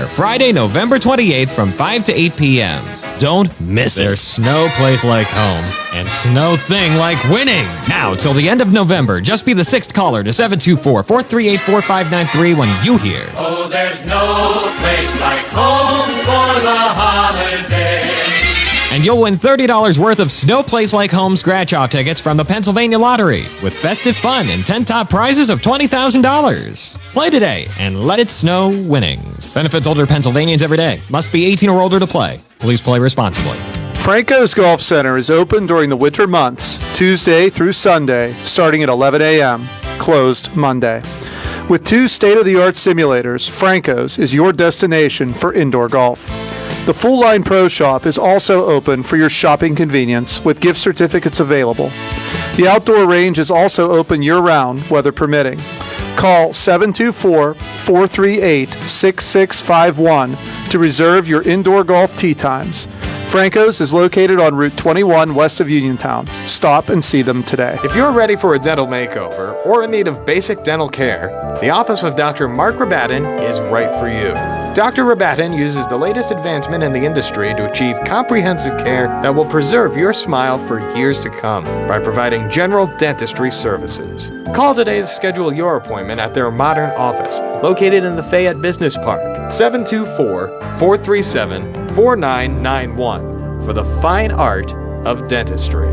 Friday, November 28th from 5 to 8 p.m. Don't miss it. There's no place like home, and no thing like winning. Now, till the end of November, just be the sixth caller to 724-438-4593 when you hear. Oh, there's no place like home for the holiday. And you'll win $30 worth of Snow Place Like Home scratch-off tickets from the Pennsylvania Lottery with festive fun and 10 top prizes of $20,000. Play today and let it snow winnings. Benefits older Pennsylvanians every day. Must be 18 or older to play. Please play responsibly. Franco's Golf Center is open during the winter months, Tuesday through Sunday, starting at 11 a.m., closed Monday. With 2 state-of-the-art simulators, Franco's is your destination for indoor golf. The Full Line Pro Shop is also open for your shopping convenience with gift certificates available. The outdoor range is also open year-round, weather permitting. Call 724-438-6651 to reserve your indoor golf tee times. Franco's is located on Route 21 west of Uniontown. Stop and see them today. If you're ready for a dental makeover or in need of basic dental care, the office of Dr. Mark Rabatin is right for you. Dr. Rabatin uses the latest advancement in the industry to achieve comprehensive care that will preserve your smile for years to come by providing general dentistry services. Call today to schedule your appointment at their modern office located in the Fayette Business Park, 724-437-4991 for the fine art of dentistry.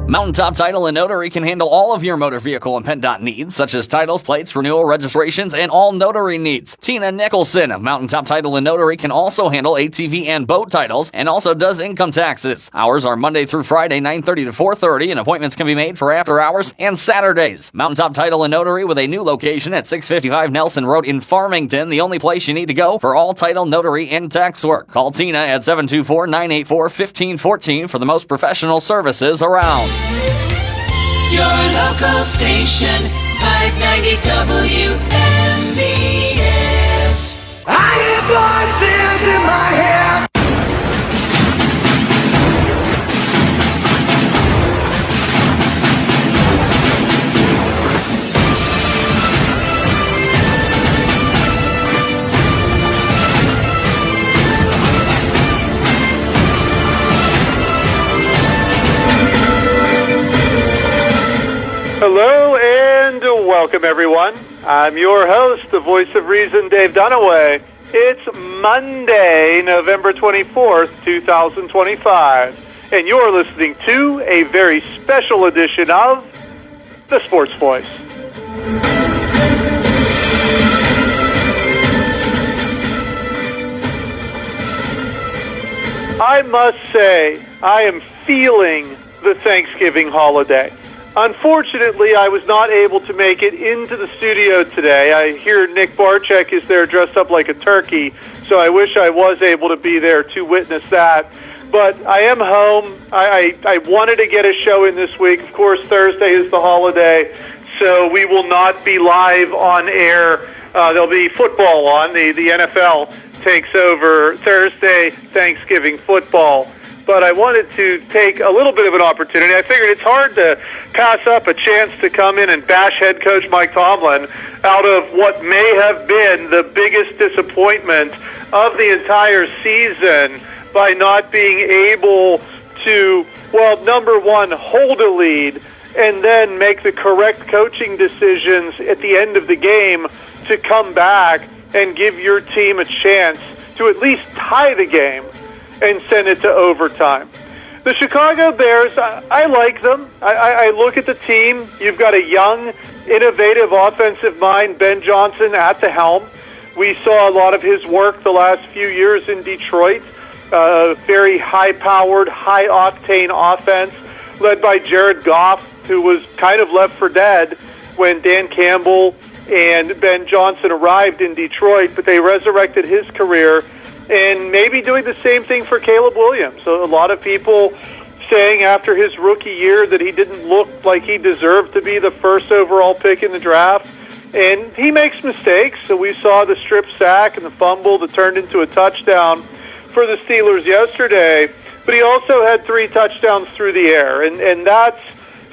Mountaintop Title and Notary can handle all of your motor vehicle and PennDOT needs, such as titles, plates, renewal, registrations, and all notary needs. Tina Nicholson of Mountaintop Title and Notary can also handle ATV and boat titles and also does income taxes. Hours are Monday through Friday, 9:30 to 4:30, and appointments can be made for after hours and Saturdays. Mountaintop Title and Notary with a new location at 655 Nelson Road in Farmington, the only place you need to go for all title, notary, and tax work. Call Tina at 724-984-1514 for the most professional services around. Your local station, 590 WMBS. I hear voices in my head. Hello and welcome, everyone. I'm your host, the voice of reason, Dave Dunaway. It's Monday, November 24th, 2025, and you're listening to a very special edition of The Sports Voice. I must say, I am feeling the Thanksgiving holiday. Unfortunately, I was not able to make it into the studio today. I hear Nick Barczyk is there dressed up like a turkey, so I wish I was able to be there to witness that. But I am home. I wanted to get a show in this week. Of course, Thursday is the holiday, so we will not be live on air. There'll be football on. The NFL takes over Thursday, Thanksgiving football. But I wanted to take a little bit of an opportunity. I figured it's hard to pass up a chance to come in and bash head coach Mike Tomlin out of what may have been the biggest disappointment of the entire season by not being able to, well, number one, hold a lead and then make the correct coaching decisions at the end of the game to come back and give your team a chance to at least tie the game and send it to overtime. The Chicago Bears, I like them. I look at the team. You've got a young, innovative offensive mind, Ben Johnson, at the helm. We saw a lot of his work the last few years in Detroit. Very high-powered, high-octane offense led by Jared Goff, who was kind of left for dead when Dan Campbell and Ben Johnson arrived in Detroit, but they resurrected his career. And maybe doing the same thing for Caleb Williams. So a lot of people saying after his rookie year that he didn't look like he deserved to be the first overall pick in the draft. And he makes mistakes. So we saw the strip sack and the fumble that turned into a touchdown for the Steelers yesterday. But he also had 3 touchdowns through the air. And that's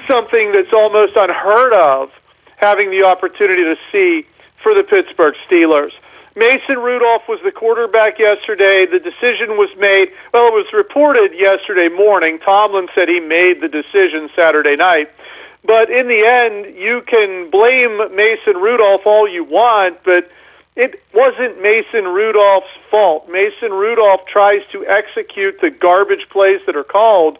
something that's almost unheard of, having the opportunity to see for the Pittsburgh Steelers. Mason Rudolph was the quarterback yesterday. The decision was made, well, it was reported yesterday morning. Tomlin said he made the decision Saturday night. But in the end, you can blame Mason Rudolph all you want, but it wasn't Mason Rudolph's fault. Mason Rudolph tries to execute the garbage plays that are called,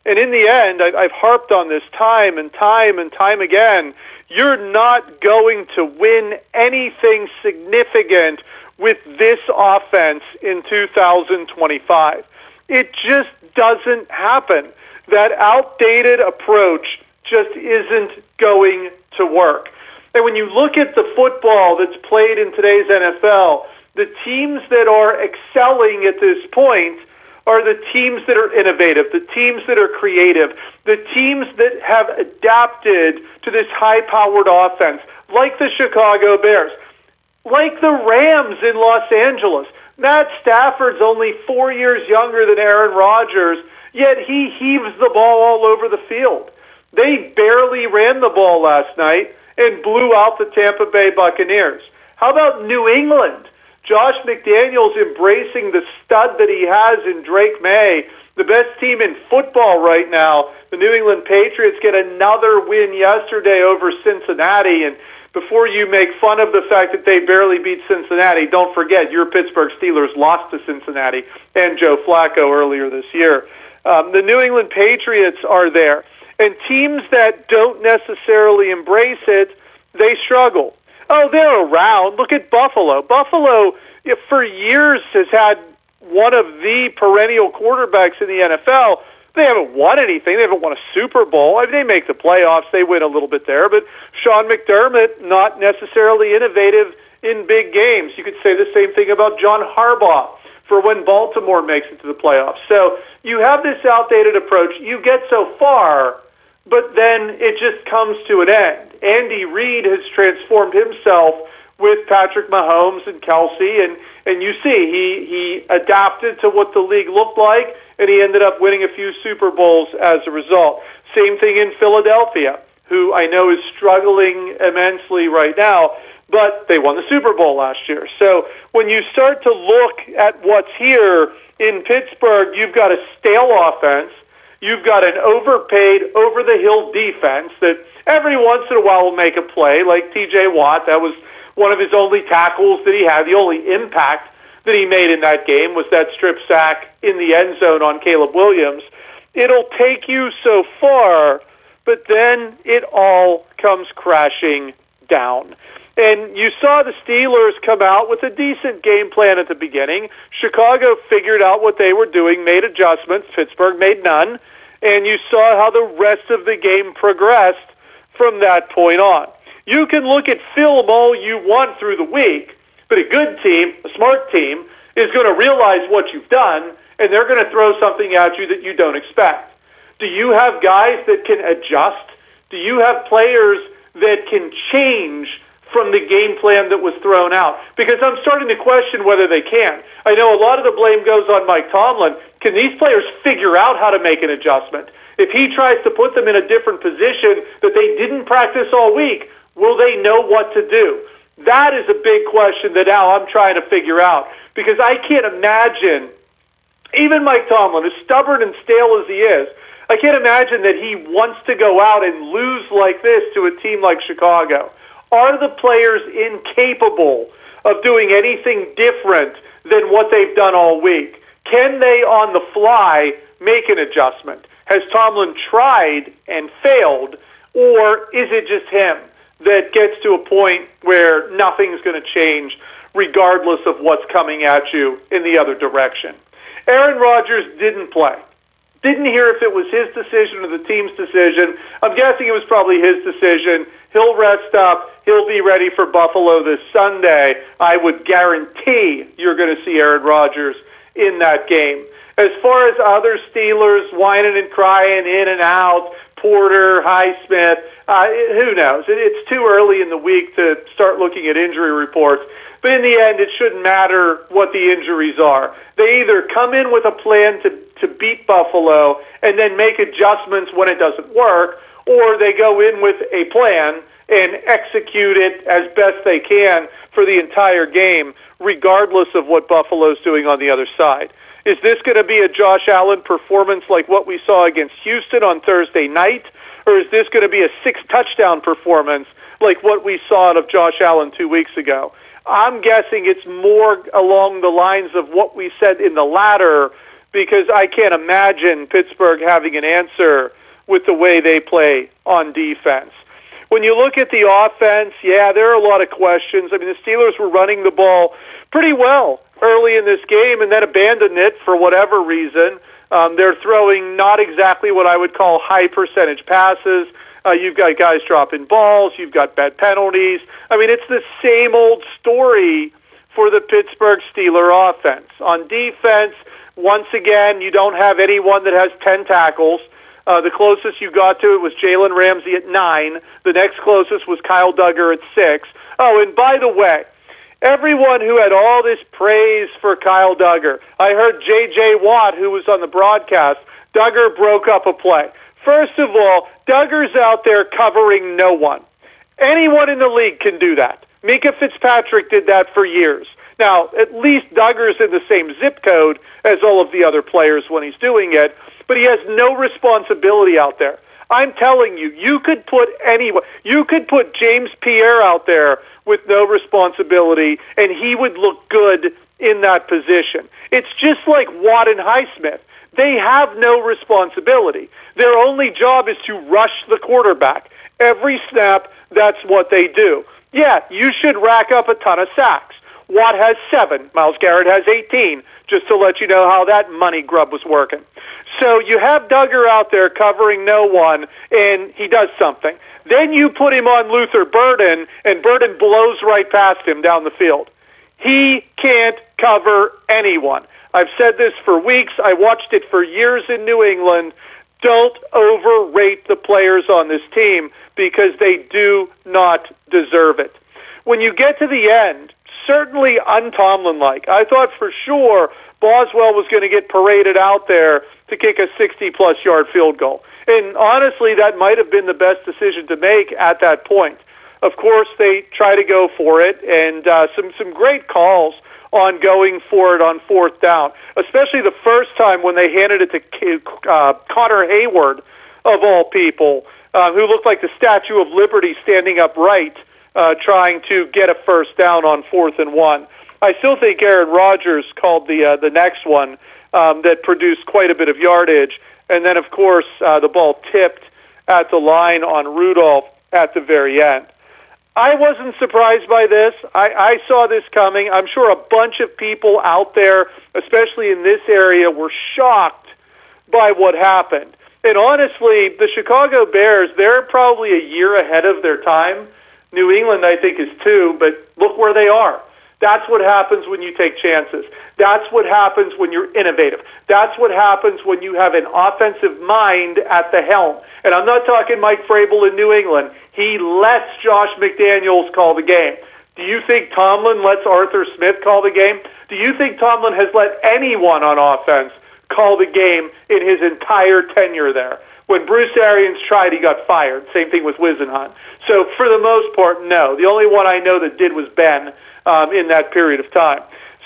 and in the end, I've harped on this time and time and time again, you're not going to win anything significant with this offense in 2025. It just doesn't happen. That outdated approach just isn't going to work. And when you look at the football that's played in today's NFL, the teams that are excelling at this point are the teams that are innovative, the teams that are creative, the teams that have adapted to this high-powered offense, like the Chicago Bears, like the Rams in Los Angeles. Matt Stafford's only 4 years younger than Aaron Rodgers, yet he heaves the ball all over the field. They barely ran the ball last night and blew out the Tampa Bay Buccaneers. How about New England? Josh McDaniels embracing the stud that he has in Drake May, the best team in football right now. The New England Patriots get another win yesterday over Cincinnati, and before you make fun of the fact that they barely beat Cincinnati, don't forget your Pittsburgh Steelers lost to Cincinnati and Joe Flacco earlier this year. The New England Patriots are there, and teams that don't necessarily embrace it, they struggle. Oh, they're around. Look at Buffalo. Buffalo, for years, has had one of the perennial quarterbacks in the NFL. They haven't won anything. They haven't won a Super Bowl. I mean, they make the playoffs. They win a little bit there. But Sean McDermott, not necessarily innovative in big games. You could say the same thing about John Harbaugh for when Baltimore makes it to the playoffs. So you have this outdated approach. You get so far, but then it just comes to an end. Andy Reid has transformed himself with Patrick Mahomes and Kelsey, and you see he adapted to what the league looked like, and he ended up winning a few Super Bowls as a result. Same thing in Philadelphia, who I know is struggling immensely right now, but they won the Super Bowl last year. So when you start to look at what's here in Pittsburgh, you've got a stale offense. You've got an overpaid, over-the-hill defense that every once in a while will make a play, like T.J. Watt. That was one of his only tackles that he had. The only impact that he made in that game was that strip sack in the end zone on Caleb Williams. It'll take you so far, but then it all comes crashing down. And you saw the Steelers come out with a decent game plan at the beginning. Chicago figured out what they were doing, made adjustments. Pittsburgh made none. And you saw how the rest of the game progressed from that point on. You can look at film all you want through the week, but a good team, a smart team, is going to realize what you've done, and they're going to throw something at you that you don't expect. Do you have guys that can adjust? Do you have players that can change from the game plan that was thrown out? Because I'm starting to question whether they can. I know a lot of the blame goes on Mike Tomlin. Can these players figure out how to make an adjustment? If he tries to put them in a different position that they didn't practice all week, will they know what to do? That is a big question that now I'm trying to figure out, because I can't imagine, even Mike Tomlin, as stubborn and stale as he is, I can't imagine that he wants to go out and lose like this to a team like Chicago. Are the players incapable of doing anything different than what they've done all week? Can they, on the fly, make an adjustment? Has Tomlin tried and failed, or is it just him that gets to a point where nothing's going to change regardless of what's coming at you in the other direction? Aaron Rodgers didn't play. Didn't hear if it was his decision or the team's decision. I'm guessing it was probably his decision. He'll rest up. He'll be ready for Buffalo this Sunday. I would guarantee you're going to see Aaron Rodgers in that game. As far as other Steelers whining and crying in and out, Porter, Highsmith, who knows? It's too early in the week to start looking at injury reports. But in the end, it shouldn't matter what the injuries are. They either come in with a plan to beat Buffalo and then make adjustments when it doesn't work, or they go in with a plan and execute it as best they can for the entire game, regardless of what Buffalo's doing on the other side. Is this going to be a Josh Allen performance like what we saw against Houston on Thursday night? Or is this going to be a 6-touchdown performance like what we saw out of Josh Allen 2 weeks ago? I'm guessing it's more along the lines of what we said in the latter, because I can't imagine Pittsburgh having an answer with the way they play on defense. When you look at the offense, yeah, there are a lot of questions. I mean, the Steelers were running the ball pretty well early in this game and then abandoned it for whatever reason. They're throwing not exactly what I would call high percentage passes. You've got guys dropping balls. You've got bad penalties. I mean, it's the same old story for the Pittsburgh Steelers offense. On defense, once again, you don't have anyone that has 10 tackles. The closest you got to it was Jalen Ramsey at 9. The next closest was Kyle Duggar at 6. Oh, and by the way, everyone who had all this praise for Kyle Duggar, I heard J.J. Watt, who was on the broadcast, Duggar broke up a play. First of all, Duggar's out there covering no one. Anyone in the league can do that. Minka Fitzpatrick did that for years. Now, at least Duggar's in the same zip code as all of the other players when he's doing it, but he has no responsibility out there. I'm telling you, you could put anyone, you could put James Pierre out there with no responsibility, and he would look good in that position. It's just like Watt and Highsmith. They have no responsibility. Their only job is to rush the quarterback. Every snap, that's what they do. Yeah, you should rack up a ton of sacks. Watt has 7. Myles Garrett has 18, just to let you know how that money grub was working. So you have Duggar out there covering no one, and he does something. Then you put him on Luther Burden, and Burden blows right past him down the field. He can't cover anyone. I've said this for weeks. I watched it for years in New England. Don't overrate the players on this team because they do not deserve it. When you get to the end, certainly un-Tomlin-like. I thought for sure Boswell was going to get paraded out there to kick a 60-plus yard field goal. And honestly, that might have been the best decision to make at that point. Of course, they try to go for it, and some great calls on going for it on 4th down, especially the first time when they handed it to Connor Hayward, of all people, who looked like the Statue of Liberty standing upright, trying to get a first down on 4th and 1. I still think Aaron Rodgers called the next one that produced quite a bit of yardage. And then, of course, the ball tipped at the line on Rudolph at the very end. I wasn't surprised by this. I saw this coming. I'm sure a bunch of people out there, especially in this area, were shocked by what happened. And honestly, the Chicago Bears, they're probably a year ahead of their time. New England, I think, is 2, but look where they are. That's what happens when you take chances. That's what happens when you're innovative. That's what happens when you have an offensive mind at the helm. And I'm not talking Mike Vrabel in New England. He lets Josh McDaniels call the game. Do you think Tomlin lets Arthur Smith call the game? Do you think Tomlin has let anyone on offense call the game in his entire tenure there? When Bruce Arians tried, he got fired. Same thing with Whisenhunt. So for the most part, no. The only one I know that did was Ben in that period of time.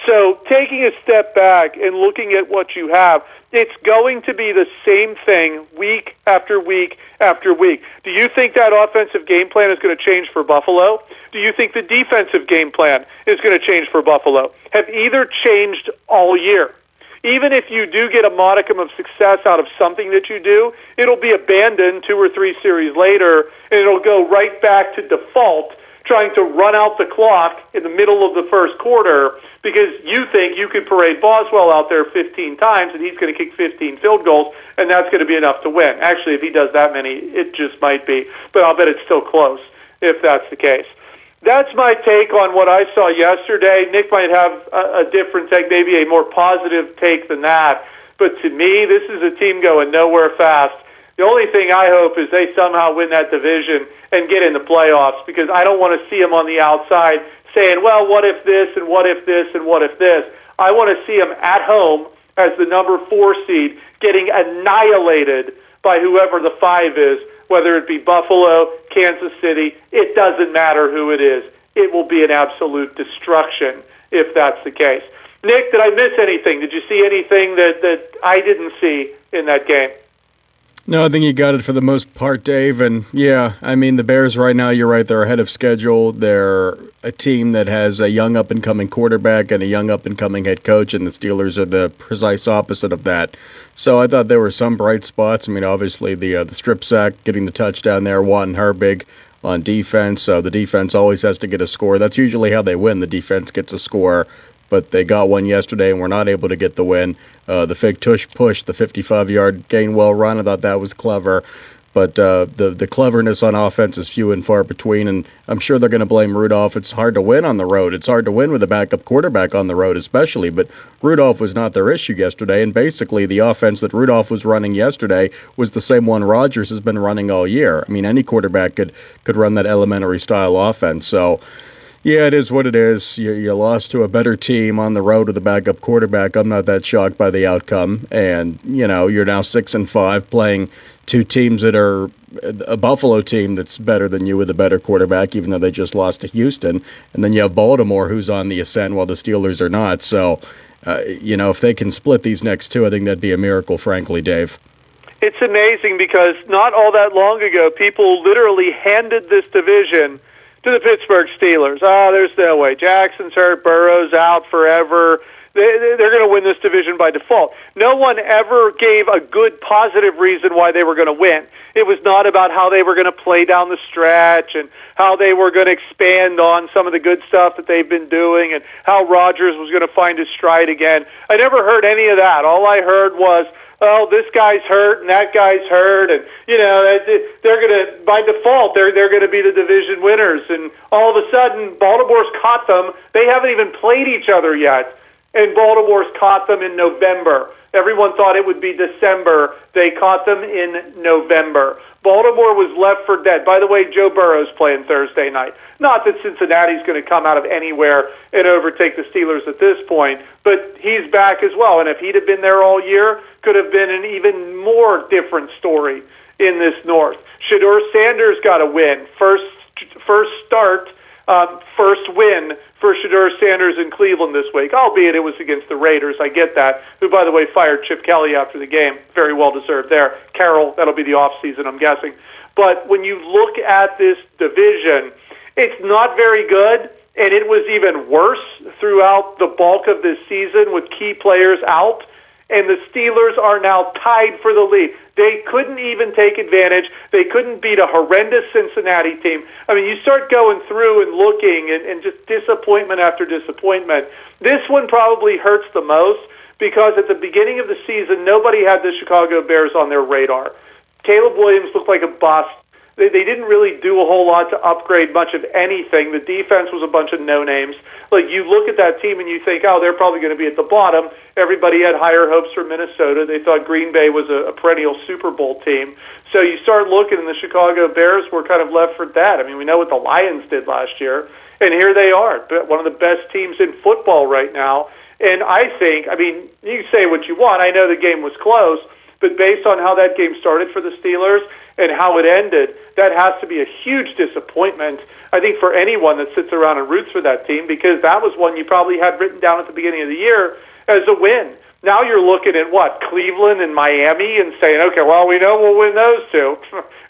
So taking a step back and looking at what you have, it's going to be the same thing week after week after week. Do you think that offensive game plan is going to change for Buffalo? Do you think the defensive game plan is going to change for Buffalo? Have either changed all year? Even if you do get a modicum of success out of something that you do, it'll be abandoned 2 or 3 series later, and it'll go right back to default, trying to run out the clock in the middle of the first quarter because you think you could parade Boswell out there 15 times and he's going to kick 15 field goals, and that's going to be enough to win. Actually, if he does that many, it just might be, but I'll bet it's still close if that's the case. That's my take on what I saw yesterday. Nick might have a different take, maybe a more positive take than that. But to me, this is a team going nowhere fast. The only thing I hope is they somehow win that division and get in the playoffs, because I don't want to see them on the outside saying, well, what if this and what if this and what if this. I want to see them at home as the number 4 seed getting annihilated by whoever the 5 is, whether it be Buffalo, Kansas City. It doesn't matter who it is. It will be an absolute destruction if that's the case. Nick, did I miss anything? Did you see anything that I didn't see in that game? No, I think you got it for the most part, Dave. And yeah, I mean, the Bears right now, you're right, they're ahead of schedule. They're a team that has a young up-and-coming quarterback and a young up-and-coming head coach, and the Steelers are the precise opposite of that. So I thought there were some bright spots. I mean, obviously the strip sack, getting the touchdown there, Juan Herbig on defense. So the defense always has to get a score. That's usually how they win. The defense gets a score. But they got one yesterday and were not able to get the win. The fake tush push, the 55-yard Gainwell run, I thought that was clever. But the cleverness on offense is few and far between, and I'm sure they're going to blame Rudolph. It's hard to win on the road. It's hard to win with a backup quarterback on the road especially, but Rudolph was not their issue yesterday, and basically the offense that Rudolph was running yesterday was the same one Rodgers has been running all year. I mean, any quarterback could run that elementary-style offense, so... Yeah, it is what it is. You lost to a better team on the road with a backup quarterback. I'm not that shocked by the outcome. And, you're now 6-5 playing two teams that are a Buffalo team that's better than you with a better quarterback, even though they just lost to Houston. And then you have Baltimore, who's on the ascent while the Steelers are not. So, if they can split these next two, I think that'd be a miracle, frankly, Dave. It's amazing because not all that long ago, people literally handed this division to the Pittsburgh Steelers. There's no way. Jackson's hurt. Burrow's out forever. They're going to win this division by default. No one ever gave a good, positive reason why they were going to win. It was not about how they were going to play down the stretch and how they were going to expand on some of the good stuff that they've been doing and how Rodgers was going to find his stride again. I never heard any of that. All I heard was, oh, this guy's hurt and that guy's hurt, and they're going to, by default, they're going to be the division winners. And all of a sudden, Baltimore's caught them. They haven't even played each other yet, and Baltimore's caught them in November. Everyone thought it would be December. They caught them in November. Baltimore was left for dead. By the way, Joe Burrow's playing Thursday night. Not that Cincinnati's going to come out of anywhere and overtake the Steelers at this point, but he's back as well. And if he'd have been there all year, could have been an even more different story in this North. Shedeur Sanders got a win. First win for Shedeur Sanders in Cleveland this week, albeit it was against the Raiders. I get that, who, by the way, fired Chip Kelly after the game. Very well deserved there. Carroll, that'll be the offseason, I'm guessing. But when you look at this division, it's not very good, and it was even worse throughout the bulk of this season with key players out. And the Steelers are now tied for the lead. They couldn't even take advantage. They couldn't beat a horrendous Cincinnati team. I mean, you start going through and looking and just disappointment after disappointment. This one probably hurts the most because at the beginning of the season, nobody had the Chicago Bears on their radar. Caleb Williams looked like a bust. They didn't really do a whole lot to upgrade much of anything. The defense was a bunch of no-names. Like, you look at that team and you think, oh, they're probably going to be at the bottom. Everybody had higher hopes for Minnesota. They thought Green Bay was a perennial Super Bowl team. So you start looking, and the Chicago Bears were kind of left for dead. I mean, we know what the Lions did last year, and here they are, one of the best teams in football right now. And I think, I mean, you can say what you want. I know the game was close, but based on how that game started for the Steelers and how it ended, that has to be a huge disappointment, I think, for anyone that sits around and roots for that team, because that was one you probably had written down at the beginning of the year as a win. Now you're looking at, Cleveland and Miami and saying, okay, well, we know we'll win those two.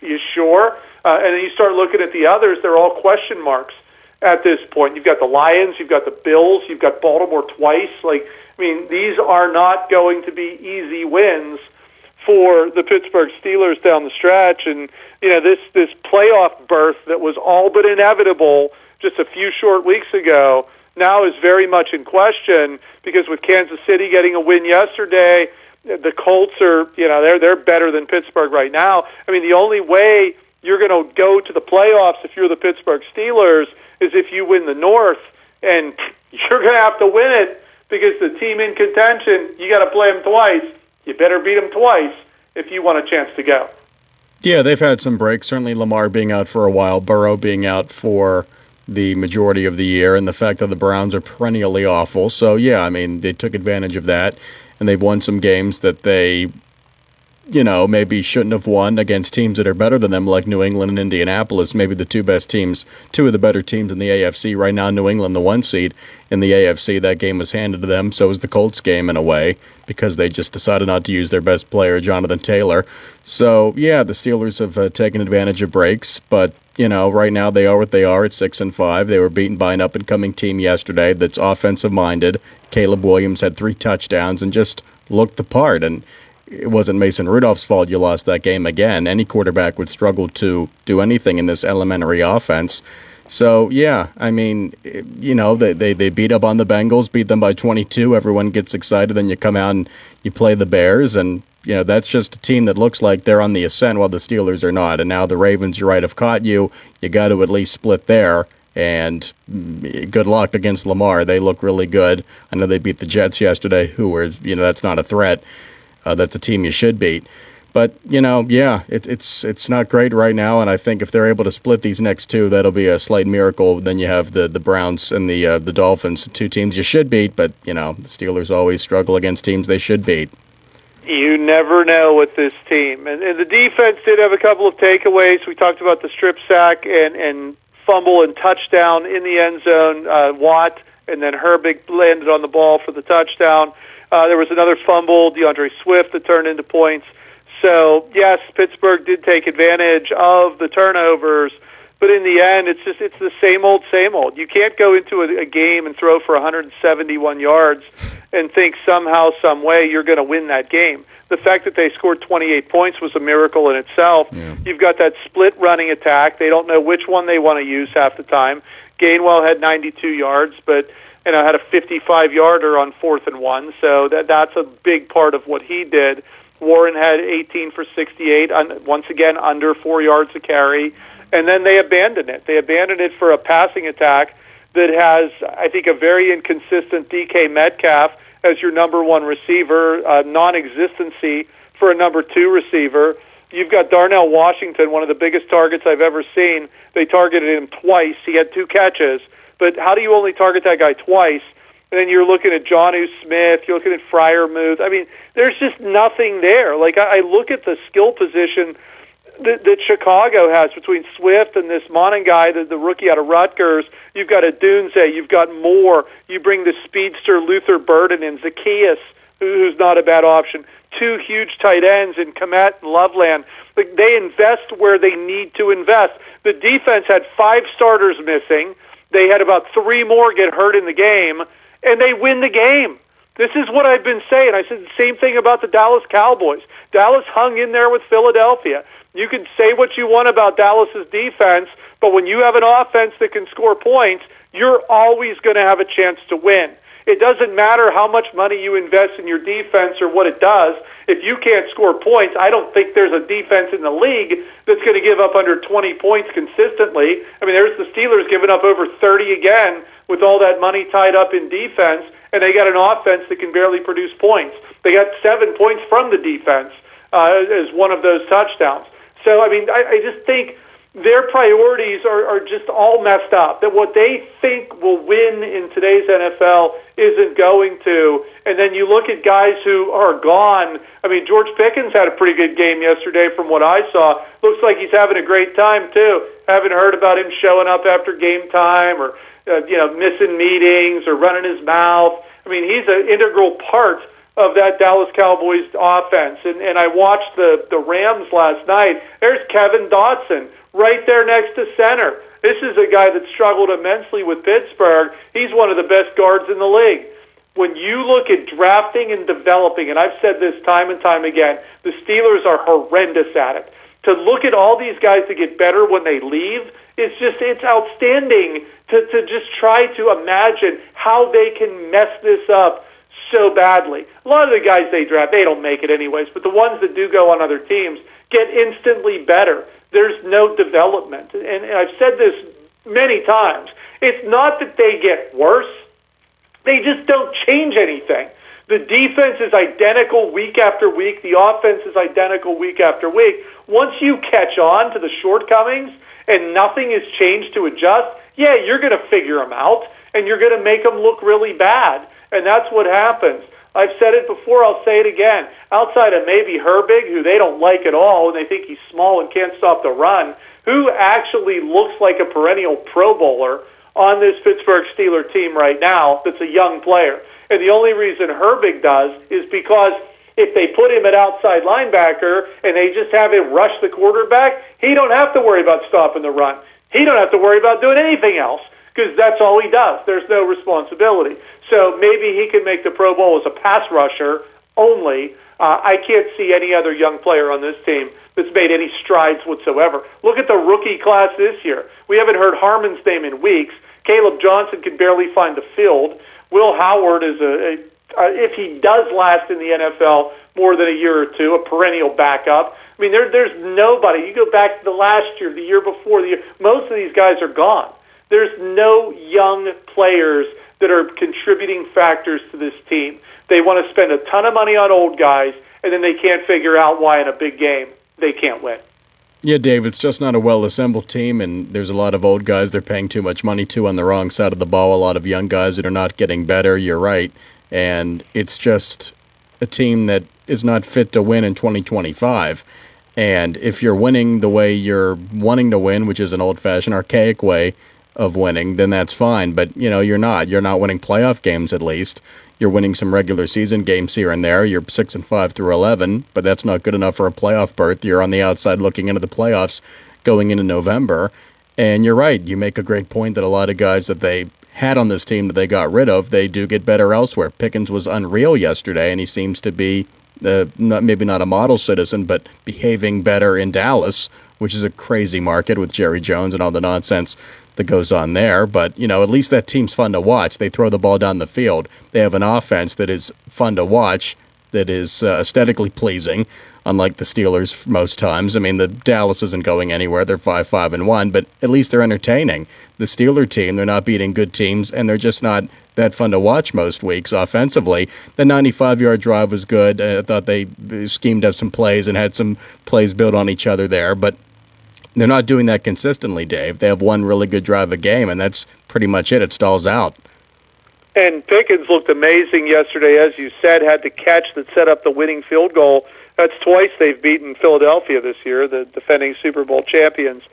You sure? And then you start looking at the others, they're all question marks at this point. You've got the Lions, you've got the Bills, you've got Baltimore twice. These are not going to be easy wins for the Pittsburgh Steelers down the stretch. And, this playoff berth that was all but inevitable just a few short weeks ago now is very much in question, because with Kansas City getting a win yesterday, the Colts are, they're better than Pittsburgh right now. I mean, the only way you're going to go to the playoffs if you're the Pittsburgh Steelers is if you win the North, and you're going to have to win it, because the team in contention, you got to play them twice. You better beat them twice if you want a chance to go. Yeah, they've had some breaks. Certainly Lamar being out for a while, Burrow being out for the majority of the year, and the fact that the Browns are perennially awful. So, yeah, I mean, they took advantage of that, and they've won some games that they maybe shouldn't have won against teams that are better than them, like New England and Indianapolis, maybe the two of the better teams in the AFC. Right now, New England, the 1 seed in the AFC, that game was handed to them. So was the Colts game in a way, because they just decided not to use their best player, Jonathan Taylor. So, yeah, the Steelers have taken advantage of breaks, but right now they are what they are at 6-5. They were beaten by an up-and-coming team yesterday that's offensive-minded. Caleb Williams had 3 touchdowns and just looked the part. And it wasn't Mason Rudolph's fault you lost that game again. Any quarterback would struggle to do anything in this elementary offense. So, yeah, I mean, they beat up on the Bengals, beat them by 22. Everyone gets excited. Then you come out and you play the Bears, and that's just a team that looks like they're on the ascent while the Steelers are not. And now the Ravens, you're right, have caught you. You got to at least split there. And good luck against Lamar. They look really good. I know they beat the Jets yesterday, who were, that's not a threat. That's a team you should beat. But, it's not great right now. And I think if they're able to split these next 2, that'll be a slight miracle. Then you have the Browns and the Dolphins, 2 teams you should beat. But, the Steelers always struggle against teams they should beat. You never know with this team. And the defense did have a couple of takeaways. We talked about the strip sack and fumble and touchdown in the end zone. Watt and then Herbig landed on the ball for the touchdown. There was another fumble, DeAndre Swift, that turned into points. So, yes, Pittsburgh did take advantage of the turnovers, but in the end, it's the same old, same old. You can't go into a game and throw for 171 yards and think somehow, some way you're going to win that game. The fact that they scored 28 points was a miracle in itself. Yeah. You've got that split running attack. They don't know which one they want to use half the time. Gainwell had 92 yards, but had a 55-yarder on 4th and 1, so that's a big part of what he did. Warren had 18 for 68, once again under 4 yards a carry, and then they abandoned it. They abandoned it for a passing attack that has, I think, a very inconsistent DK Metcalf as your number 1 receiver, non-existency for a number 2 receiver. You've got Darnell Washington, one of the biggest targets I've ever seen. They targeted him twice. He had 2 catches. But how do you only target that guy twice? And then you're looking at Jonnu Smith, you're looking at Freiermuth. I mean, there's just nothing there. Like, I look at the skill position that Chicago has between Swift and this Monin guy, the rookie out of Rutgers. You've got Adunze, you've got Moore. You bring the speedster Luther Burden in, Zacchaeus, who's not a bad option. 2 huge tight ends in Komet and Loveland. Like, they invest where they need to invest. The defense had 5 starters missing. They had about 3 more get hurt in the game, and they win the game. This is what I've been saying. I said the same thing about the Dallas Cowboys. Dallas hung in there with Philadelphia. You can say what you want about Dallas's defense, but when you have an offense that can score points, you're always going to have a chance to win. It doesn't matter how much money you invest in your defense or what it does. If you can't score points, I don't think there's a defense in the league that's going to give up under 20 points consistently. I mean, there's the Steelers giving up over 30 again with all that money tied up in defense, and they got an offense that can barely produce points. They got 7 points from the defense as one of those touchdowns. So, I mean, I just think their priorities are just all messed up, that what they think will win in today's NFL isn't going to. And then you look at guys who are gone. I mean, George Pickens had a pretty good game yesterday from what I saw. Looks like he's having a great time, too. Haven't heard about him showing up after game time or, missing meetings or running his mouth. I mean, he's an integral part of that Dallas Cowboys offense. And I watched the Rams last night. There's Kevin Dotson right there next to center. This is a guy that struggled immensely with Pittsburgh. He's one of the best guards in the league. When you look at drafting and developing, and I've said this time and time again, the Steelers are horrendous at it. To look at all these guys that get better when they leave, it's outstanding to just try to imagine how they can mess this up so badly. A lot of the guys they draft, they don't make it anyways, but the ones that do go on other teams get instantly better. There's no development. And I've said this many times. It's not that they get worse. They just don't change anything. The defense is identical week after week. The offense is identical week after week. Once you catch on to the shortcomings and nothing is changed to adjust, yeah, you're going to figure them out, and you're going to make them look really bad. And that's what happens. I've said it before, I'll say it again. Outside of maybe Herbig, who they don't like at all, and they think he's small and can't stop the run, who actually looks like a perennial Pro Bowler on this Pittsburgh Steelers team right now that's a young player? And the only reason Herbig does is because if they put him at outside linebacker and they just have him rush the quarterback, he don't have to worry about stopping the run. He don't have to worry about doing anything else because that's all he does. There's no responsibility. So maybe he can make the Pro Bowl as a pass rusher only. I can't see any other young player on this team that's made any strides whatsoever. Look at the rookie class this year. We haven't heard Harmon's name in weeks. Caleb Johnson can barely find the field. Will Howard is if he does last in the NFL more than a year or two, a perennial backup. I mean, there's nobody. You go back to the last year, the year before, most of these guys are gone. There's no young players that are contributing factors to this team. They want to spend a ton of money on old guys, and then they can't figure out why in a big game they can't win. Yeah, Dave, it's just not a well-assembled team, and there's a lot of old guys they're paying too much money to on the wrong side of the ball, a lot of young guys that are not getting better, you're right, and it's just a team that is not fit to win in 2025. And if you're winning the way you're wanting to win, which is an old-fashioned, archaic way of winning, then that's fine. But, you're not. You're not winning playoff games, at least. You're winning some regular season games here and there. You're 6-5 through 11, but that's not good enough for a playoff berth. You're on the outside looking into the playoffs going into November. And you're right. You make a great point that a lot of guys that they had on this team that they got rid of, they do get better elsewhere. Pickens was unreal yesterday, and he seems to be maybe not a model citizen, but behaving better in Dallas, which is a crazy market with Jerry Jones and all the nonsense that goes on there. But, at least that team's fun to watch. They throw the ball down the field. They have an offense that is fun to watch, that is aesthetically pleasing, unlike the Steelers most times. I mean, the Dallas isn't going anywhere. They're 5-1, but at least they're entertaining. The Steeler team, they're not beating good teams, and they're just not that fun to watch most weeks offensively. The 95-yard drive was good. I thought they schemed up some plays and had some plays built on each other there, but they're not doing that consistently, Dave. They have one really good drive a game, and that's pretty much it. It stalls out. And Pickens looked amazing yesterday, as you said, had the catch that set up the winning field goal. That's twice they've beaten Philadelphia this year, the defending Super Bowl champions.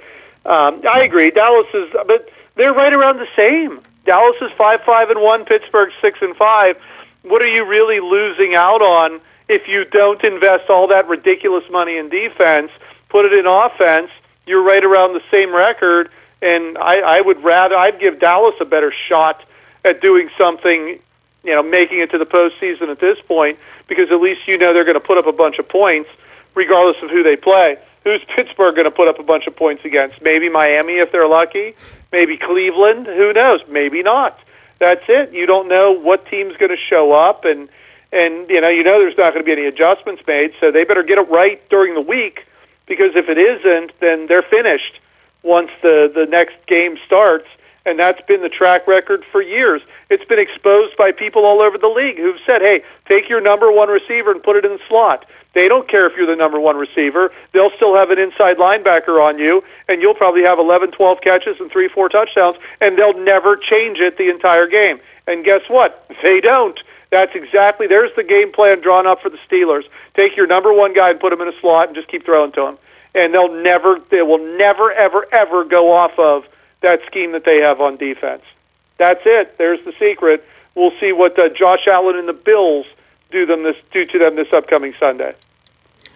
I agree. Dallas is, but they're right around the same. Dallas is 5-1, Pittsburgh 6-5. What are you really losing out on if you don't invest all that ridiculous money in defense, put it in offense? You're right around the same record, and I'd give Dallas a better shot at doing something, making it to the postseason at this point, because at least they're going to put up a bunch of points regardless of who they play. Who's Pittsburgh going to put up a bunch of points against? Maybe Miami if they're lucky. Maybe Cleveland. Who knows? Maybe not. That's it. You don't know what team's going to show up, and there's not going to be any adjustments made, so they better get it right during the week, because if it isn't, then they're finished once the next game starts, and that's been the track record for years. It's been exposed by people all over the league who've said, hey, take your number one receiver and put it in the slot. They don't care if you're the number one receiver. They'll still have an inside linebacker on you, and you'll probably have 11, 12 catches and 3-4 touchdowns, and they'll never change it the entire game. And guess what? They don't. There's the game plan drawn up for the Steelers. Take your number one guy and put him in a slot and just keep throwing to him. And they will never, ever, ever go off of that scheme that they have on defense. That's it. There's the secret. We'll see what Josh Allen and the Bills do to them this upcoming Sunday.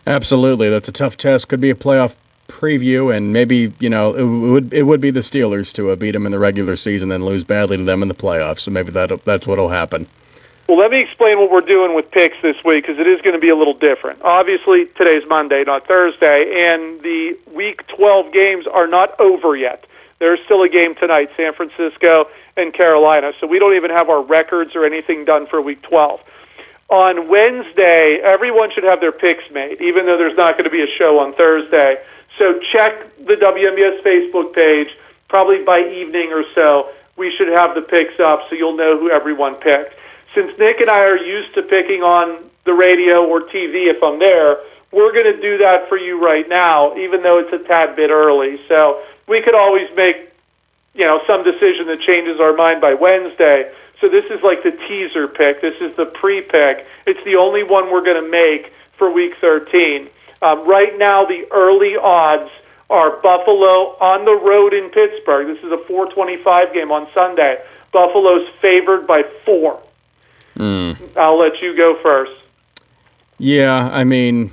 Absolutely. That's a tough test. Could be a playoff preview, and maybe, it would be the Steelers to beat them in the regular season and lose badly to them in the playoffs. So maybe that's what'll happen. Well, let me explain what we're doing with picks this week, because it is going to be a little different. Obviously, today's Monday, not Thursday, and the Week 12 games are not over yet. There's still a game tonight, San Francisco and Carolina, so we don't even have our records or anything done for Week 12. On Wednesday, everyone should have their picks made, even though there's not going to be a show on Thursday. So check the WMBS Facebook page. Probably by evening or so, we should have the picks up so you'll know who everyone picked. Since Nick and I are used to picking on the radio or TV if I'm there, we're going to do that for you right now, even though it's a tad bit early. So we could always make, some decision that changes our mind by Wednesday. So this is like the teaser pick. This is the pre-pick. It's the only one we're going to make for Week 13. Right now, the early odds are Buffalo on the road in Pittsburgh. This is a 4:25 game on Sunday. Buffalo's favored by 4. I'll let you go first. Yeah, I mean,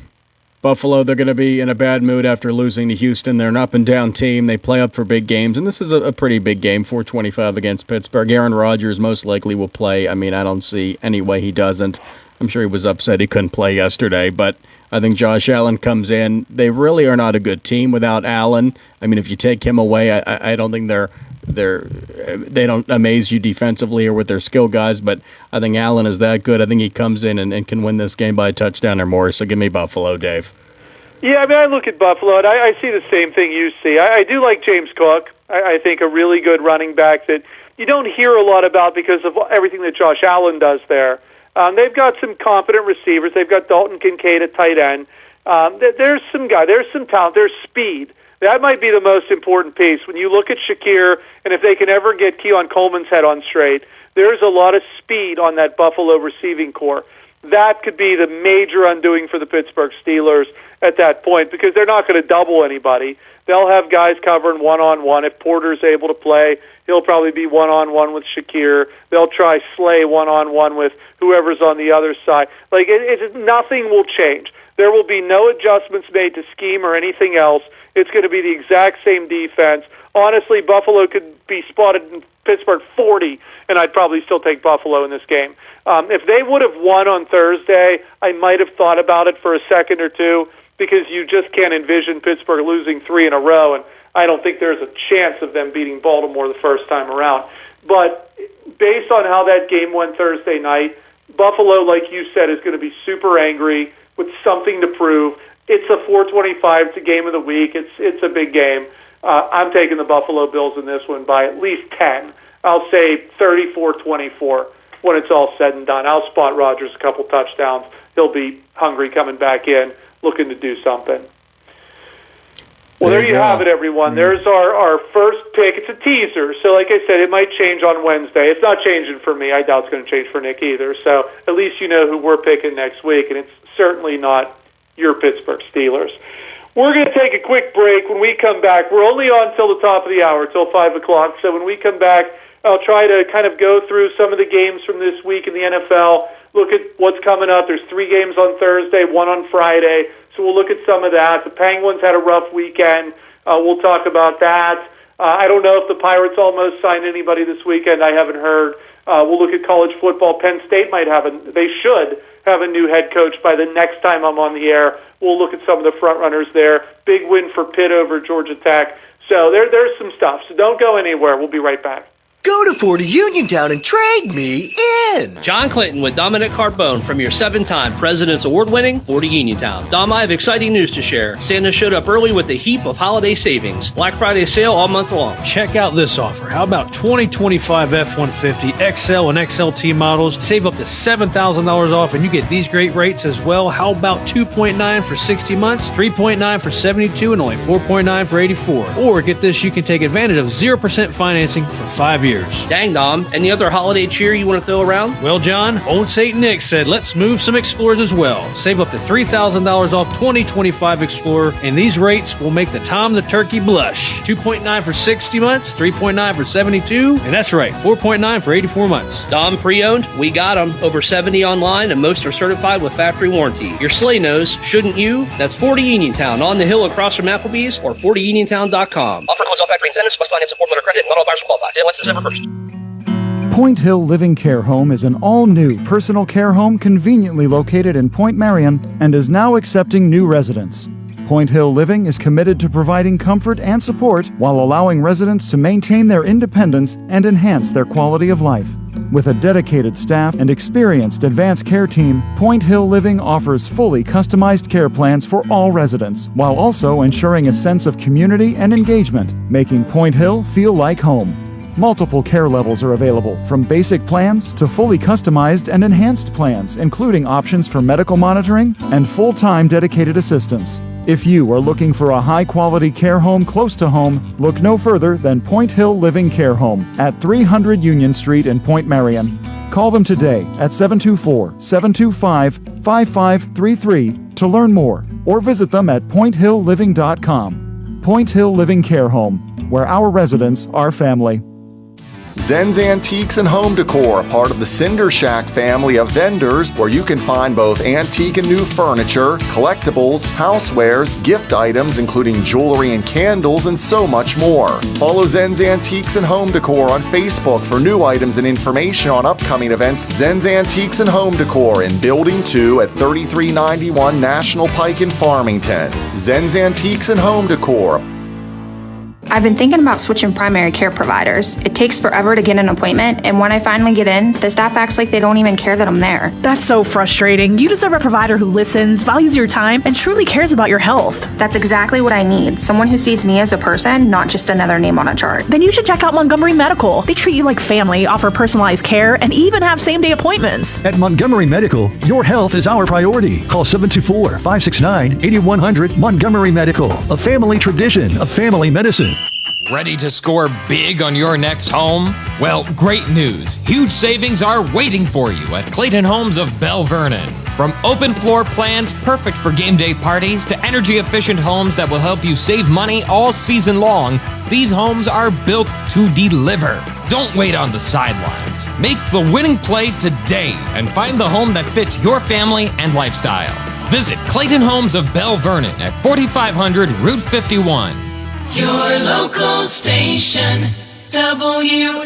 Buffalo, they're going to be in a bad mood after losing to Houston. They're an up-and-down team. They play up for big games, and this is a pretty big game, 4:25 against Pittsburgh. Aaron Rodgers most likely will play. I mean, I don't see any way he doesn't. I'm sure he was upset he couldn't play yesterday, but I think Josh Allen comes in. They really are not a good team without Allen. I mean, if you take him away, I don't think they don't amaze you defensively or with their skill guys, but I think Allen is that good. I think he comes in and can win this game by a touchdown or more, so give me Buffalo, Dave. Yeah, I mean, I look at Buffalo, and I see the same thing you see. I do like James Cook. I think a really good running back that you don't hear a lot about because of everything that Josh Allen does there. They've got some competent receivers. They've got Dalton Kincaid at tight end. There's some talent. There's speed. That might be the most important piece. When you look at Shakir, and if they can ever get Keon Coleman's head on straight, there's a lot of speed on that Buffalo receiving core. That could be the major undoing for the Pittsburgh Steelers at that point because they're not going to double anybody. They'll have guys covering one-on-one. If Porter's able to play, he'll probably be one-on-one with Shakir. They'll try Slay one-on-one with whoever's on the other side. Like, nothing will change. There will be no adjustments made to scheme or anything else. It's going to be the exact same defense. Honestly, Buffalo could be spotted in Pittsburgh 40, and I'd probably still take Buffalo in this game. If they would have won on Thursday, I might have thought about it for a second or two because you just can't envision Pittsburgh losing 3 in a row, and I don't think there's a chance of them beating Baltimore the first time around. But based on how that game went Thursday night, Buffalo, like you said, is going to be super angry with something to prove. It's a 4:25. It's a game of the week. It's a big game. I'm taking the Buffalo Bills in this one by at least 10. I'll say 34-24 when it's all said and done. I'll spot Rodgers a couple touchdowns. He'll be hungry coming back in, looking to do something. Well, there you have it, everyone. There's our first pick. It's a teaser. So like I said, it might change on Wednesday. It's not changing for me. I doubt it's going to change for Nick either. So at least you know who we're picking next week, and it's certainly not your Pittsburgh Steelers. We're going to take a quick break. When we come back, we're only on till the top of the hour, till 5 o'clock. So when we come back, I'll try to kind of go through some of the games from this week in the NFL, look at what's coming up. There's 3 games on Thursday, 1 on Friday. So we'll look at some of that. The Penguins had a rough weekend. We'll talk about that. I don't know if the Pirates almost signed anybody this weekend. I haven't heard. We'll look at college football. Penn State might have they should have a new head coach by the next time I'm on the air. We'll look at some of the front runners there. Big win for Pitt over Georgia Tech. So there's some stuff. So don't go anywhere. We'll be right back. Go to 40 Uniontown and trade me in. John Clinton with Dominic Carbone from your 7-time President's Award-winning 40 Uniontown. Dom, I have exciting news to share. Santa showed up early with a heap of holiday savings. Black Friday sale all month long. Check out this offer. How about 2025 F-150 XL and XLT models? Save up to $7,000 off and you get these great rates as well. How about 2.9 for 60 months, 3.9 for 72, and only 4.9 for 84? Or get this, you can take advantage of 0% financing for 5 years. Dang, Dom. Any other holiday cheer you want to throw around? Well, John, old St. Nick said let's move some Explorers as well. Save up to $3,000 off 2025 Explorer, and these rates will make the Tom the Turkey blush. 2.9 for 60 months, 3.9 for 72, and that's right, 4.9 for 84 months. Dom, pre-owned? We got them. Over 70 online, and most are certified with factory warranty. Your sleigh knows, shouldn't you? That's 40 Uniontown on the hill across from Applebee's or 40uniontown.com. Offer includes all factory incentives, must finance support letter credit, and not all buyers will qualify. Sale ends December 1st. Point Hill Living Care Home is an all-new personal care home conveniently located in Point Marion and is now accepting new residents. Point Hill Living is committed to providing comfort and support while allowing residents to maintain their independence and enhance their quality of life. With a dedicated staff and experienced advanced care team, Point Hill Living offers fully customized care plans for all residents, while also ensuring a sense of community and engagement, making Point Hill feel like home. Multiple care levels are available, from basic plans to fully customized and enhanced plans, including options for medical monitoring and full-time dedicated assistance. If you are looking for a high-quality care home close to home, look no further than Point Hill Living Care Home at 300 Union Street in Point Marion. Call them today at 724-725-5533 to learn more, or visit them at pointhillliving.com. Point Hill Living Care Home, where our residents are family. Zen's Antiques and Home Decor, part of the Cinder Shack family of vendors, where you can find both antique and new furniture, collectibles, housewares, gift items including jewelry and candles, and so much more. Follow Zen's Antiques and Home Decor on Facebook for new items and information on upcoming events. Zen's Antiques and Home Decor in Building 2 at 3391 National Pike in Farmington. Zen's Antiques and Home Decor. I've been thinking about switching primary care providers. It takes forever to get an appointment, and when I finally get in, the staff acts like they don't even care that I'm there. That's so frustrating. You deserve a provider who listens, values your time, and truly cares about your health. That's exactly what I need. Someone who sees me as a person, not just another name on a chart. Then you should check out Montgomery Medical. They treat you like family, offer personalized care, and even have same-day appointments. At Montgomery Medical, your health is our priority. Call 724-569-8100 Montgomery Medical, a family tradition of family medicine. Ready to score big on your next home? Well, great news. Huge savings are waiting for you at Clayton Homes of Bell Vernon. From open floor plans perfect for game day parties to energy-efficient homes that will help you save money all season long, these homes are built to deliver. Don't wait on the sidelines. Make the winning play today and find the home that fits your family and lifestyle. Visit Clayton Homes of Bell Vernon at 4500 Route 51. Your local station, WMBS.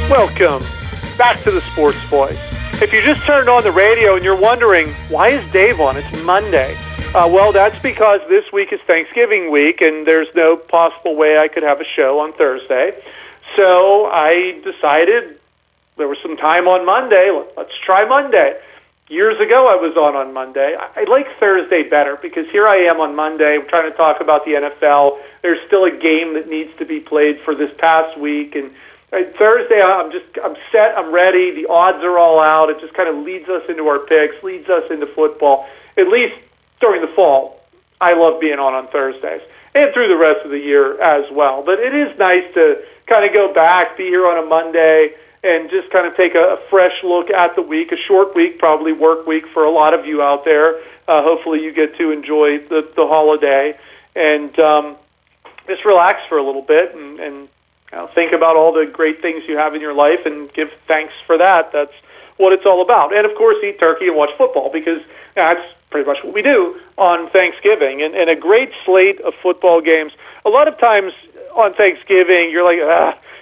Welcome back to the Sports Voice. If you just turned on the radio and you're wondering, why is Dave on? It's Monday. Well, that's because this week is Thanksgiving week, and there's no possible way I could have a show on Thursday. So I decided there was some time on Monday. Let's try Monday. Years ago, I was on Monday. I like Thursday better because here I am on Monday. We're trying to talk about the NFL. There's still a game that needs to be played for this past week. And Thursday, I'm set. I'm ready. The odds are all out. It just kind of leads us into our picks, leads us into football, at least during the fall. I love being on Thursdays and through the rest of the year as well. But it is nice to kind of go back, be here on a Monday, and just kind of take a fresh look at the week, a short week, probably work week for a lot of you out there. Hopefully you get to enjoy the holiday and just relax for a little bit and think about all the great things you have in your life and give thanks for that. That's what it's all about. And, of course, eat turkey and watch football because that's pretty much what we do on Thanksgiving. And a great slate of football games. A lot of times on Thanksgiving you're like,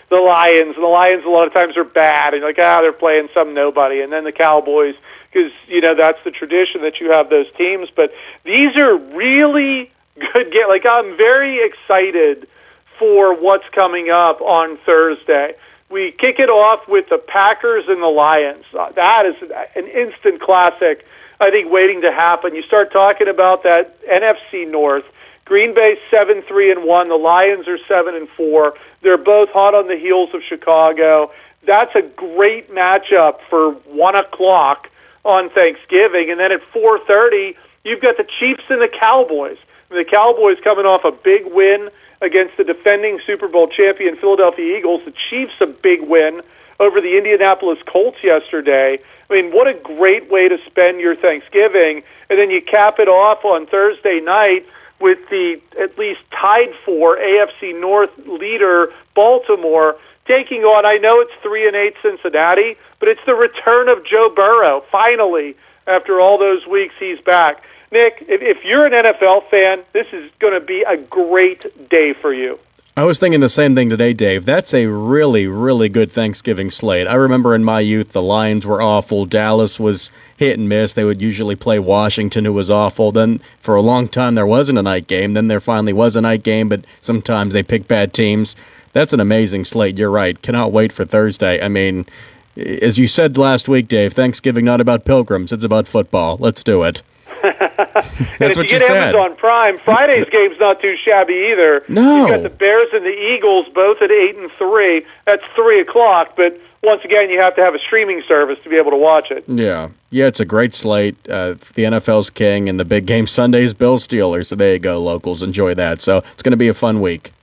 the Lions. And the Lions a lot of times are bad. And you're like, they're playing some nobody. And then the Cowboys, because, that's the tradition that you have those teams. But these are really good games. Like, I'm very excited for what's coming up on Thursday. We kick it off with the Packers and the Lions. That is an instant classic, I think, waiting to happen. You start talking about that NFC North. Green Bay's 7-3-1. The Lions are 7-4. They're both hot on the heels of Chicago. That's a great matchup for 1 o'clock on Thanksgiving. And then at 4:30, you've got the Chiefs and the Cowboys. The Cowboys coming off a big win against the defending Super Bowl champion Philadelphia Eagles. The Chiefs a big win over the Indianapolis Colts yesterday. I mean, what a great way to spend your Thanksgiving. And then you cap it off on Thursday night with the at least tied for AFC North leader Baltimore taking on, I know it's 3-8 Cincinnati, but it's the return of Joe Burrow. Finally, after all those weeks, he's back. Nick, if you're an NFL fan, this is going to be a great day for you. I was thinking the same thing today, Dave. That's a really, really good Thanksgiving slate. I remember in my youth, the Lions were awful. Dallas was hit and miss. They would usually play Washington, who was awful. Then for a long time, there wasn't a night game. Then there finally was a night game, but sometimes they pick bad teams. That's an amazing slate. You're right. Cannot wait for Thursday. I mean, as you said last week, Dave, Thanksgiving not about pilgrims. It's about football. Let's do it. And if you get Amazon Prime, Friday's game's not too shabby either. No. You've got the Bears and the Eagles both at 8 and 3. That's 3 o'clock, but once again, you have to have a streaming service to be able to watch it. Yeah, it's a great slate. The NFL's king, and the big game Sunday's Bills Steelers. So there you go, locals. Enjoy that. So it's going to be a fun week.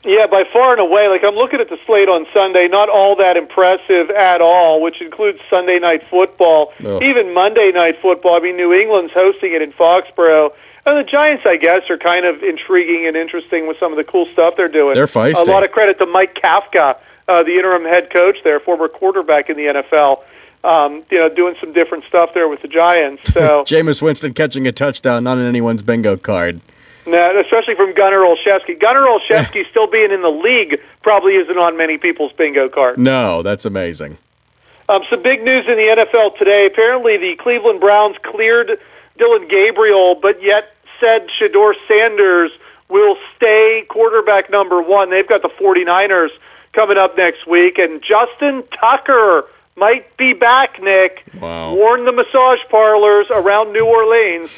Yeah, by far and away. Like, I'm looking at the slate on Sunday, not all that impressive at all, which includes Sunday Night Football, even Monday Night Football. I mean, New England's hosting it in Foxborough. And the Giants, I guess, are kind of intriguing and interesting with some of the cool stuff they're doing. They're feisty. A lot of credit to Mike Kafka, the interim head coach there, former quarterback in the NFL, doing some different stuff there with the Giants. So Jameis Winston catching a touchdown, not on anyone's bingo card. No, especially from Gunnar Olszewski. Gunnar Olszewski still being in the league probably isn't on many people's bingo card. No, that's amazing. Some big news in the NFL today. Apparently the Cleveland Browns cleared Dylan Gabriel, but yet said Shedeur Sanders will stay quarterback number 1. They've got the 49ers coming up next week, and Justin Tucker might be back, Nick. Wow. Warn the massage parlors around New Orleans.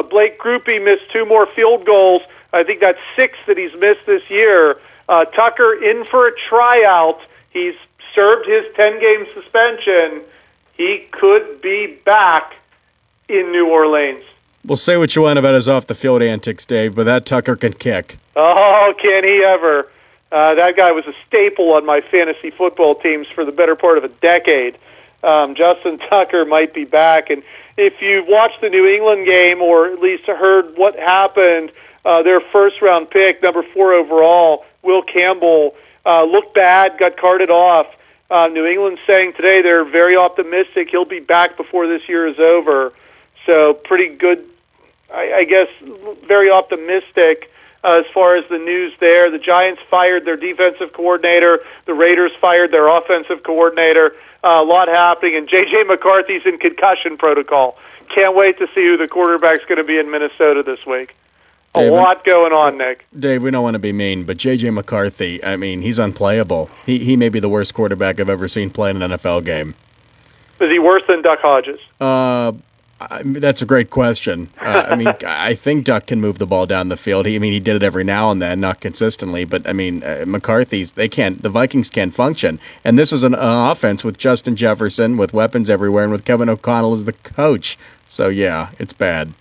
Blake Grupe missed 2 more field goals. I think that's 6 that he's missed this year. Tucker in for a tryout. He's served his 10-game suspension. He could be back in New Orleans. We'll say what you want about his off-the-field antics, Dave, but that Tucker can kick. Oh, can he ever? That guy was a staple on my fantasy football teams for the better part of a decade. Justin Tucker might be back. And if you watched the New England game, or at least heard what happened, their first-round pick, number 4 overall, Will Campbell, looked bad, got carted off. New England's saying today they're very optimistic he'll be back before this year is over. So pretty good, I guess, very optimistic as far as the news there. The Giants fired their defensive coordinator. The Raiders fired their offensive coordinator. A lot happening, and J.J. McCarthy's in concussion protocol. Can't wait to see who the quarterback's going to be in Minnesota this week. A lot going on, Nick. Dave, we don't want to be mean, but J.J. McCarthy, I mean, he's unplayable. He may be the worst quarterback I've ever seen play in an NFL game. Is he worse than Duck Hodges? That's a great question. I mean, I think Duck can move the ball down the field. He did it every now and then, not consistently. But I mean, McCarthy's the Vikings can't function. And this is an offense with Justin Jefferson, with weapons everywhere, and with Kevin O'Connell as the coach. So yeah, it's bad.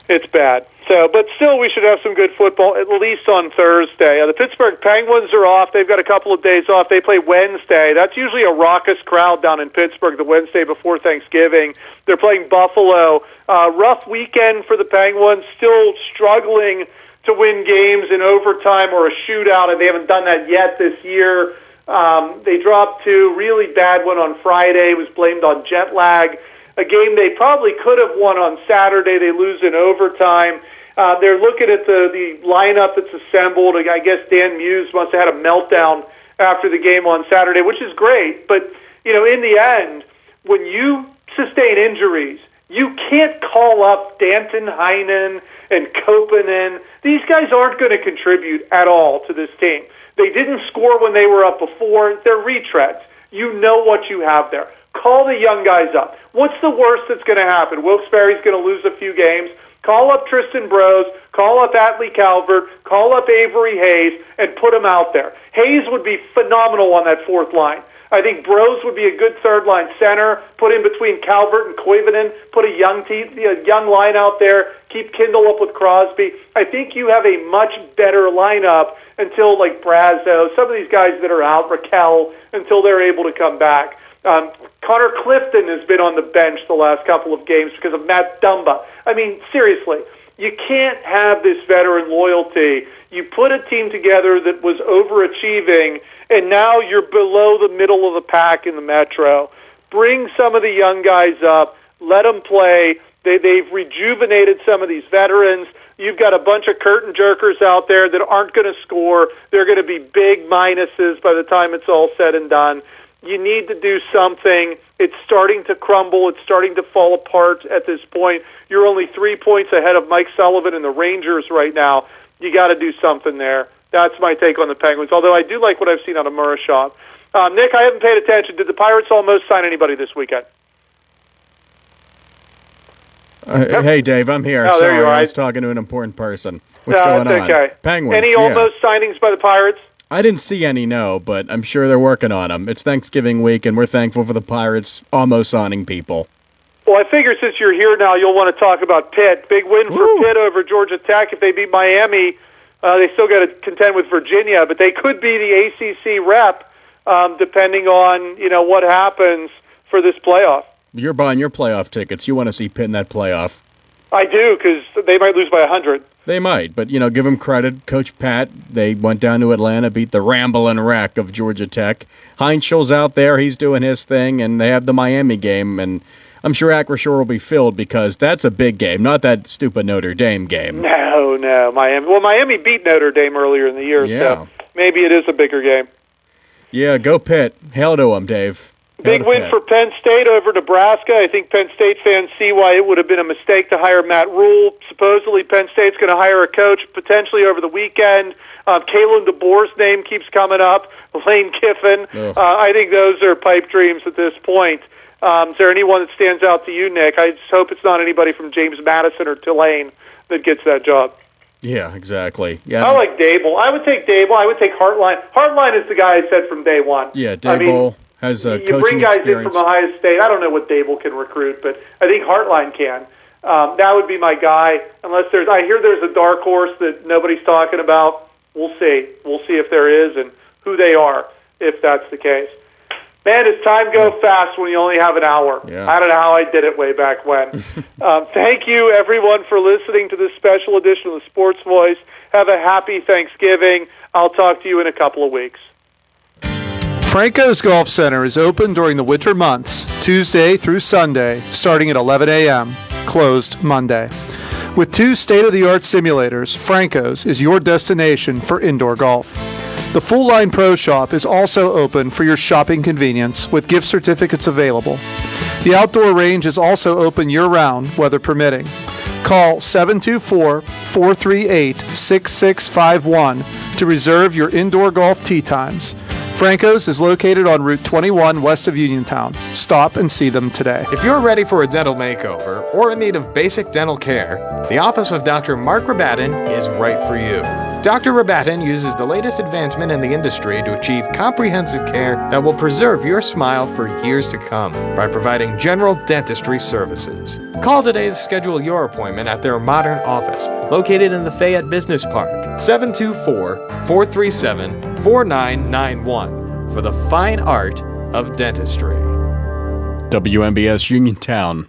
It's bad. So, but still, we should have some good football, at least on Thursday. The Pittsburgh Penguins are off. They've got a couple of days off. They play Wednesday. That's usually a raucous crowd down in Pittsburgh the Wednesday before Thanksgiving. They're playing Buffalo. Rough weekend for the Penguins, still struggling to win games in overtime or a shootout, and they haven't done that yet this year. They dropped 2, really bad one on Friday. It was blamed on jet lag. A game they probably could have won on Saturday. They lose in overtime. They're looking at the lineup that's assembled. I guess Dan Muse must have had a meltdown after the game on Saturday, which is great. But, in the end, when you sustain injuries, you can't call up Danton Heinen and Kopanen. These guys aren't going to contribute at all to this team. They didn't score when they were up before. They're retreads. You know what you have there. Call the young guys up. What's the worst that's going to happen? Wilkes-Barre's going to lose a few games. Call up Tristan Brose, call up Atlee Calvert, call up Avery Hayes, and put them out there. Hayes would be phenomenal on that 4th line. I think Brose would be a good 3rd-line center. Put in between Calvert and Koivunen. Put a young line out there. Keep Kindle up with Crosby. I think you have a much better lineup until, like, Brazo, some of these guys that are out, Raquel, until they're able to come back. Connor Clifton has been on the bench the last couple of games because of Matt Dumba. I mean, seriously, you can't have this veteran loyalty. You put a team together that was overachieving, and now you're below the middle of the pack in the Metro. Bring some of the young guys up. Let them play. They've rejuvenated some of these veterans. You've got a bunch of curtain jerkers out there that aren't going to score. They're going to be big minuses by the time it's all said and done. You need to do something. It's starting to crumble. It's starting to fall apart at this point. You're only 3 points ahead of Mike Sullivan and the Rangers right now. You got to do something there. That's my take on the Penguins, although I do like what I've seen out of Murashov. Nick, I haven't paid attention. Did the Pirates almost sign anybody this weekend? Hey, Dave, I'm here. Oh, there Sorry, you are. I was talking to an important person. What's No, going that's on? okay. Penguins. Any yeah. almost signings by the Pirates? I didn't see any, no, but I'm sure they're working on them. It's Thanksgiving week, and we're thankful for the Pirates almost signing people. Well, I figure since you're here now, you'll want to talk about Pitt. Big win for Pitt over Georgia Tech. If they beat Miami, they still got to contend with Virginia, but they could be the ACC rep, depending on what happens for this playoff. You're buying your playoff tickets. You want to see Pitt in that playoff. I do, because they might lose by 100. They might, but, give them credit. Coach Pat, they went down to Atlanta, beat the Ramblin' Wreck of Georgia Tech. Heinzel's out there. He's doing his thing, and they have the Miami game, and I'm sure Acrisure will be filled because that's a big game, not that stupid Notre Dame game. No, Miami. Well, Miami beat Notre Dame earlier in the year, so maybe it is a bigger game. Yeah, go Pitt. Hail to them, Dave. Big win for Penn State over Nebraska. I think Penn State fans see why it would have been a mistake to hire Matt Rule. Supposedly, Penn State's going to hire a coach potentially over the weekend. Kalen DeBoer's name keeps coming up. Lane Kiffin. I think those are pipe dreams at this point. Is there anyone that stands out to you, Nick? I just hope it's not anybody from James Madison or Tulane that gets that job. Yeah, exactly. Yeah, I like Dable. I would take Dable. I would take Hartline. Hartline is the guy I said from day one. Yeah, Dable has a coaching you bring guys experience. in from Ohio State. I don't know what Dable can recruit, but I think Hartline can. That would be my guy. Unless I hear there's a dark horse that nobody's talking about. We'll see. We'll see if there is and who they are, if that's the case. Man, does time go fast when you only have an hour. Yeah. I don't know how I did it way back when. Thank you, everyone, for listening to this special edition of the Sports Voice. Have a happy Thanksgiving. I'll talk to you in a couple of weeks. Franco's Golf Center is open during the winter months, Tuesday through Sunday, starting at 11 a.m., closed Monday. With 2 state-of-the-art simulators, Franco's is your destination for indoor golf. The Full Line Pro Shop is also open for your shopping convenience with gift certificates available. The outdoor range is also open year-round, weather permitting. Call 724-438-6651 to reserve your indoor golf tee times. Franco's is located on Route 21 west of Uniontown. Stop and see them today. If you're ready for a dental makeover or in need of basic dental care, the office of Dr. Mark Rabatin is right for you. Dr. Rabatin uses the latest advancement in the industry to achieve comprehensive care that will preserve your smile for years to come by providing general dentistry services. Call today to schedule your appointment at their modern office, located in the Fayette Business Park, 724-437-4991, for the fine art of dentistry. WMBS Uniontown.